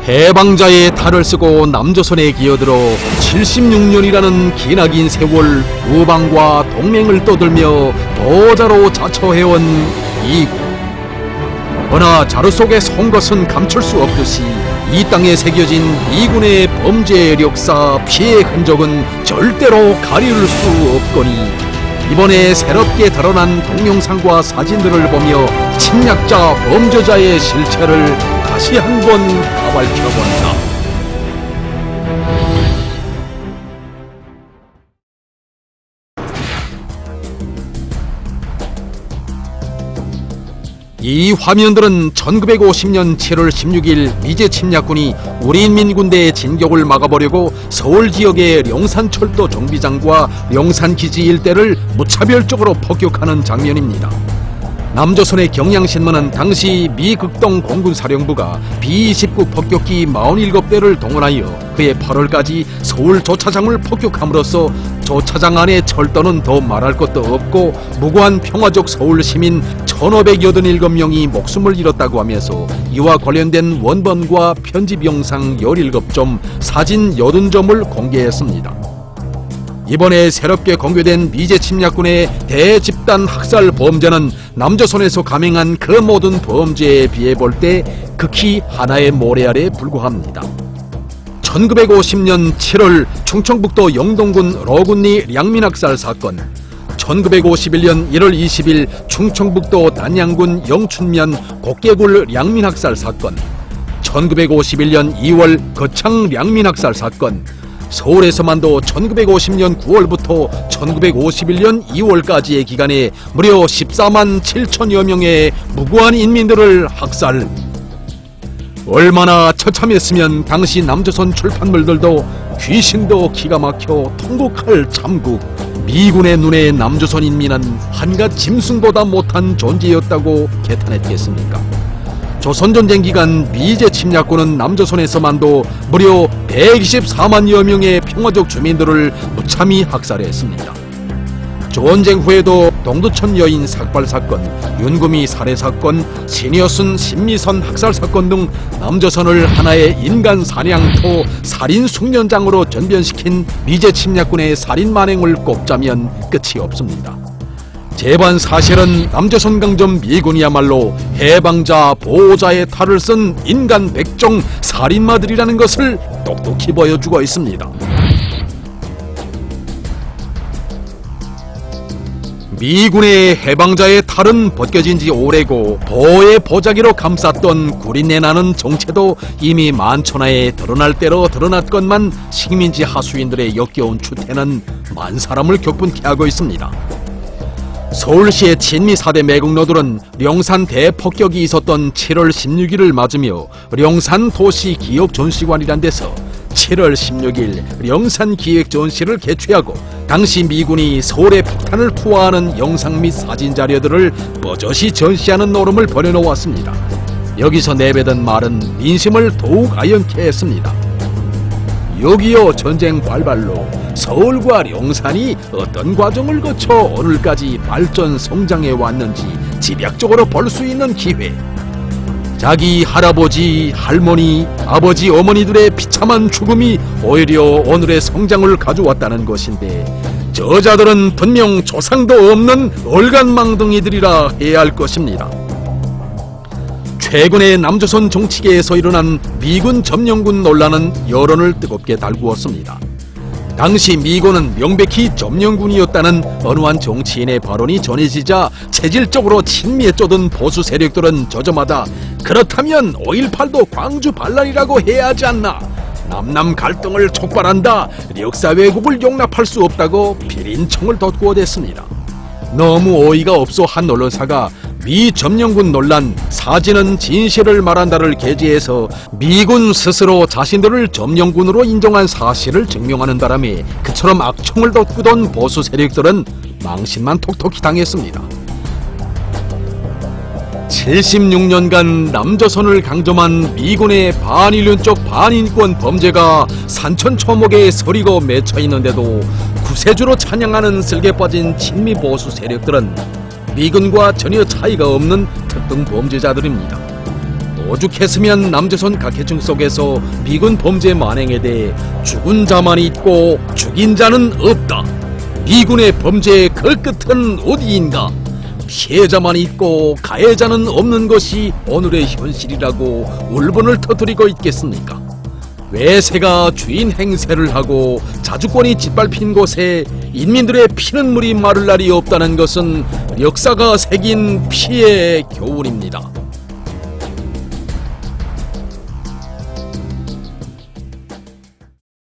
해방자의 탈을 쓰고 남조선에 기어들어 76년이라는 기나긴 세월 우방과 동맹을 떠들며 보자로 자처해온 미군. 허나 자루 속에 선 것은 감출 수 없듯이 이 땅에 새겨진 미군의 범죄 역사 피해 흔적은 절대로 가리울 수 없거니 이번에 새롭게 드러난 동영상과 사진들을 보며 침략자 범죄자의 실체를 다시 한번 밝혀본다. 이 화면들은 1950년 7월 16일 미제 침략군이 우리인민군대의 진격을 막아보려고 서울 지역의 령산철도 정비장과 령산기지 일대를 무차별적으로 폭격하는 장면입니다. 남조선의 경향신문은 당시 미 극동 공군사령부가 B-29 폭격기 47대를 동원하여 그해 8월까지 서울 조차장을 폭격함으로써 조차장 안의 철도는 더 말할 것도 없고 무고한 평화적 서울 시민 1587명이 목숨을 잃었다고 하면서 이와 관련된 원본과 편집 영상 17점, 사진 80점을 공개했습니다. 이번에 새롭게 공개된 미제 침략군의 대집단 학살 범죄는 남조선에서 감행한 그 모든 범죄에 비해 볼 때 극히 하나의 모래 아래에 불과합니다. 1950년 7월 충청북도 영동군 러군리 량민학살 사건, 1951년 1월 20일 충청북도 단양군 영춘면 곡계굴 량민학살 사건, 1951년 2월 거창 량민학살 사건, 서울에서만도 1950년 9월부터 1951년 2월까지의 기간에 무려 14만 7천여 명의 무고한 인민들을 학살. 얼마나 처참했으면 당시 남조선 출판물들도 귀신도 기가 막혀 통곡할 참국. 미군의 눈에 남조선 인민은 한갓 짐승보다 못한 존재였다고 개탄했겠습니까? 조선전쟁 기간 미제 침략군은 남조선에서만도 무려 124만여 명의 평화적 주민들을 무참히 학살했습니다. 전쟁 후에도 동두천 여인 삭발 사건, 윤구미 살해 사건, 신여순 신미선 학살 사건 등 남조선을 하나의 인간 사냥터 살인 숙련장으로 전변시킨 미제 침략군의 살인 만행을 꼽자면 끝이 없습니다. 재반 사실은 남조선 강점 미군이야말로 해방자 보호자의 탈을 쓴 인간 백종 살인마들이라는 것을 똑똑히 보여주고 있습니다. 미군의 해방자의 탈은 벗겨진 지 오래고 보호의 보자기로 감쌌던 구린내 나는 정체도 이미 만천하에 드러날 대로 드러났건만 식민지 하수인들의 역겨운 추태는 만 사람을 격분케 하고 있습니다. 서울시의 친미 4대 매국노들은 령산 대폭격이 있었던 7월 16일을 맞으며 령산도시기억전시관이란 데서 7월 16일 령산기획전시를 개최하고 당시 미군이 서울에 폭탄을 투하하는 영상 및 사진 자료들을 버젓이 전시하는 노름을 벌여놓았습니다. 여기서 내뱉은 말은 민심을 더욱 아연케 했습니다. 6.25 전쟁 발발로 서울과 령산이 어떤 과정을 거쳐 오늘까지 발전 성장해 왔는지 집약적으로 볼 수 있는 기회. 자기 할아버지, 할머니, 아버지, 어머니들의 비참한 죽음이 오히려 오늘의 성장을 가져왔다는 것인데 저자들은 분명 조상도 없는 얼간망둥이들이라 해야 할 것입니다. 최근에 남조선 정치계에서 일어난 미군 점령군 논란은 여론을 뜨겁게 달구었습니다. 당시 미군은 명백히 점령군이었다는 어느 한 정치인의 발언이 전해지자 체질적으로 친미에 쫓은 보수 세력들은 저저마다 그렇다면 5.18도 광주 반란이라고 해야 하지 않나, 남남 갈등을 촉발한다, 역사 왜곡을 용납할 수 없다고 비린청을 돋구어댔습니다. 너무 어이가 없어 한 언론사가 미 점령군 논란, 사진은 진실을 말한다를 게재해서 미군 스스로 자신들을 점령군으로 인정한 사실을 증명하는 바람에 그처럼 악청을 돋구던 보수 세력들은 망신만 톡톡히 당했습니다. 76년간 남조선을 강점한 미군의 반인륜적 반인권 범죄가 산천초목에 서리고 맺혀 있는데도 구세주로 찬양하는 쓸개 빠진 친미 보수 세력들은 미군과 전혀 차이가 없는 특등 범죄자들입니다. 오죽했으면 남조선 각해층 속에서 미군 범죄 만행에 대해 죽은 자만 있고 죽인 자는 없다. 미군의 범죄의 그 끝은 어디인가? 피해자만 있고 가해자는 없는 것이 오늘의 현실이라고 울분을 터뜨리고 있겠습니까? 외세가 주인 행세를 하고 자주권이 짓밟힌 곳에 인민들의 피눈물이 마를 날이 없다는 것은 역사가 새긴 피해의 교훈입니다.